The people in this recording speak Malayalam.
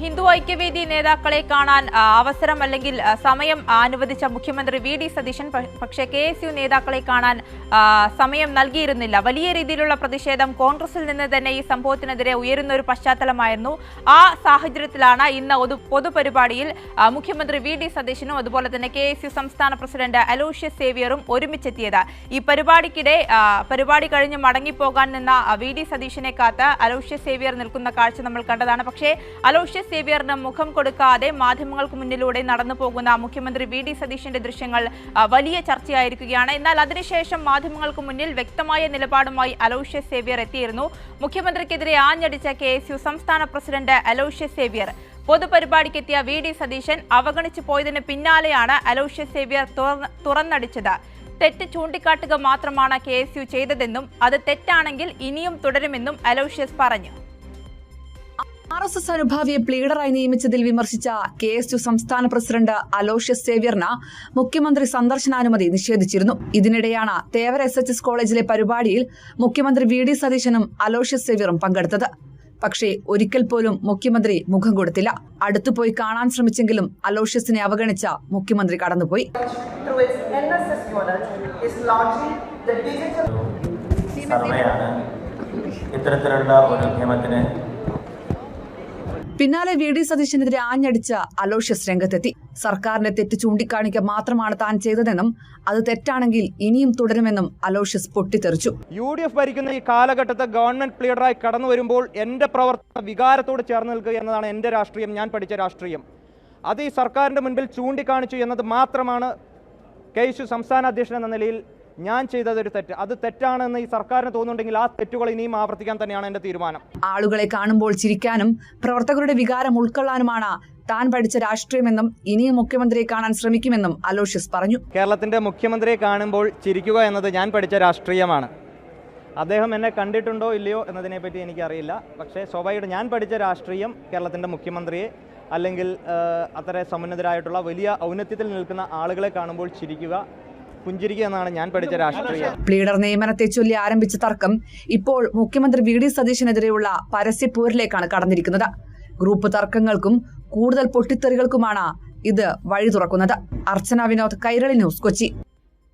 ഹിന്ദു ഐക്യവേദി നേതാക്കളെ കാണാൻ അവസരം അല്ലെങ്കിൽ സമയം അനുവദിച്ച മുഖ്യമന്ത്രി വി.ഡി. സതീശൻ പക്ഷേ കെ.എസ്.യു നേതാക്കളെ കാണാൻ സമയം നൽകിയിരുന്നില്ല. വലിയ രീതിയിലുള്ള പ്രതിഷേധം കോൺഗ്രസിൽ നിന്ന് തന്നെ ഈ സംഭവത്തിനെതിരെ ഉയരുന്ന ഒരു പശ്ചാത്തലമായിരുന്നു. ആ സാഹചര്യത്തിലാണ് ഇന്ന് പൊതുപരിപാടിയിൽ മുഖ്യമന്ത്രി വി.ഡി. സതീശനും അതുപോലെ തന്നെ കെ.എസ്.യു സംസ്ഥാന പ്രസിഡന്റ് അലോഷ്യസ് സേവ്യറും ഒരുമിച്ചെത്തിയത്. ഈ പരിപാടിക്കിടെ പരിപാടി കഴിഞ്ഞ് മടങ്ങിപ്പോകാൻ നിന്ന വി.ഡി. സതീശനെ കാത്ത് അലോഷ്യസ് സേവ്യർ നിൽക്കുന്ന കാഴ്ച നമ്മൾ കണ്ടതാണ്. പക്ഷേ അലോഷ്യസ് സേവ്യറിന് മുഖം കൊടുക്കാതെ മാധ്യമങ്ങൾക്ക് മുന്നിലൂടെ നടന്നു പോകുന്ന മുഖ്യമന്ത്രി വി.ഡി. സതീശന്റെ ദൃശ്യങ്ങൾ വലിയ ചർച്ചയായിരിക്കുകയാണ്. എന്നാൽ അതിനുശേഷം മാധ്യമങ്ങൾക്ക് മുന്നിൽ വ്യക്തമായ നിലപാടുമായി അലോഷ്യസ് സേവ്യർ എത്തിയിരുന്നു. മുഖ്യമന്ത്രിക്കെതിരെ ആഞ്ഞടിച്ച കെ.എസ്.യു സംസ്ഥാന പ്രസിഡന്റ് അലോഷ്യസ് സേവ്യർ പൊതുപരിപാടിക്കെത്തിയ വി.ഡി. സതീശൻ അവഗണിച്ചു പോയതിന് പിന്നാലെയാണ് അലോഷ്യസ് സേവ്യർ തുറന്നടിച്ചത്. തെറ്റ് ചൂണ്ടിക്കാട്ടുക മാത്രമാണ് കെ.എസ്.യു ചെയ്തതെന്നും അത് തെറ്റാണെങ്കിൽ ഇനിയും തുടരുമെന്നും അലോഷ്യസ് പറഞ്ഞു. RSS അനുഭാവിയെ പ്ലീഡറായി നിയമിച്ചതിൽ വിമർശിച്ച കെ.എസ്.യു സംസ്ഥാന പ്രസിഡന്റ് അലോഷ്യസ് സേവ്യറിന് മുഖ്യമന്ത്രി സന്ദർശനാനുമതി നിഷേധിച്ചിരുന്നു. ഇതിനിടെയാണ് തേവര SHS കോളേജിലെ പരിപാടിയിൽ മുഖ്യമന്ത്രി വി.ഡി. സതീശനും അലോഷ്യസ് സേവ്യറും പങ്കെടുത്തത്. പക്ഷേ ഒരിക്കൽ പോലും മുഖ്യമന്ത്രി മുഖം കൊടുത്തില്ല. അടുത്തുപോയി കാണാൻ ശ്രമിച്ചെങ്കിലും അലോഷ്യസിനെ അവഗണിച്ച മുഖ്യമന്ത്രി കടന്നുപോയി. ഇത്തരത്തിലുള്ള ഒരു നിയമത്തിന് പിന്നാലെ വി.ഡി. സതീശനെതിരെ ആഞ്ഞടിച്ച അലോഷ്യസ് രംഗത്തെത്തി. സർക്കാരിന്റെ തെറ്റ് ചൂണ്ടിക്കാണിക്കുക മാത്രമാണ് താൻ ചെയ്തതെന്നും അത് തെറ്റാണെങ്കിൽ ഇനിയും തുടരുമെന്നും അലോഷ്യസ് പൊട്ടിത്തെറിച്ചു. UDF ഭരിക്കുന്ന ഈ കാലഘട്ടത്തെ ഗവൺമെന്റ് പ്ലീഡറായി കടന്നു വരുമ്പോൾ എന്റെ പ്രവർത്തന വികാരത്തോട് ചേർന്ന് നിൽക്കുക എന്നതാണ് എന്റെ രാഷ്ട്രീയം, ഞാൻ പഠിച്ച രാഷ്ട്രീയം. അത് ഈ സർക്കാരിന്റെ മുൻപിൽ ചൂണ്ടിക്കാണിച്ചു എന്നത് മാത്രമാണ് കെ.എസ്.യു സംസ്ഥാന അധ്യക്ഷൻ എന്ന നിലയിൽ ഞാൻ ചെയ്തതൊരു തെറ്റ്. അത് തെറ്റാണെന്ന് ഈ സർക്കാരിന് തോന്നുന്നുണ്ടെങ്കിൽ ആ തെറ്റുകൾ ഇനിയും ആവർത്തിക്കാൻ തന്നെയാണ് എന്റെ തീരുമാനം. ആളുകളെ കാണുമ്പോൾ ചിരിക്കാനും പ്രവർത്തകരുടെ വികാരം ഉൾക്കൊള്ളാനുമാണ് താൻ പഠിച്ച രാഷ്ട്രീയമെന്നും ഇനിയും മുഖ്യമന്ത്രിയെ കാണാൻ ശ്രമിക്കുമെന്നും അലോഷ്യസ് പറഞ്ഞു. കേരളത്തിന്റെ മുഖ്യമന്ത്രിയെ കാണുമ്പോൾ ചിരിക്കുക എന്നത് ഞാൻ പഠിച്ച രാഷ്ട്രീയമാണ്. അദ്ദേഹം എന്നെ കണ്ടിട്ടുണ്ടോ ഇല്ലയോ എന്നതിനെപ്പറ്റി എനിക്കറിയില്ല. പക്ഷേ സ്വാഭാവികമായിട്ട് ഞാൻ പഠിച്ച രാഷ്ട്രീയം കേരളത്തിന്റെ മുഖ്യമന്ത്രിയെ അല്ലെങ്കിൽ അത്ര സമുന്നതരായിട്ടുള്ള വലിയ ഔന്നത്യത്തിൽ നിൽക്കുന്ന ആളുകളെ കാണുമ്പോൾ ചിരിക്കുക, പുഞ്ചിരിക്കുക എന്നാണ് ഞാൻ പഠിച്ച രാഷ്ട്രീയം. പ്ലീഡർ നിയമനത്തെ ചൊല്ലി ആരംഭിച്ച തർക്കം ഇപ്പോൾ മുഖ്യമന്ത്രി വി.ഡി. സതീശനെതിരെയുള്ള പരസ്യപ്പോരിലേക്കാണ് കടന്നിരിക്കുന്നത്. ഗ്രൂപ്പ് തർക്കങ്ങൾക്കും കൂടുതൽ പൊട്ടിത്തെറികൾക്കുമാണ് ഇത് വഴി തുറക്കുന്നത്. അർച്ചന വിനോദ്, കൈരളി ന്യൂസ്, കൊച്ചി.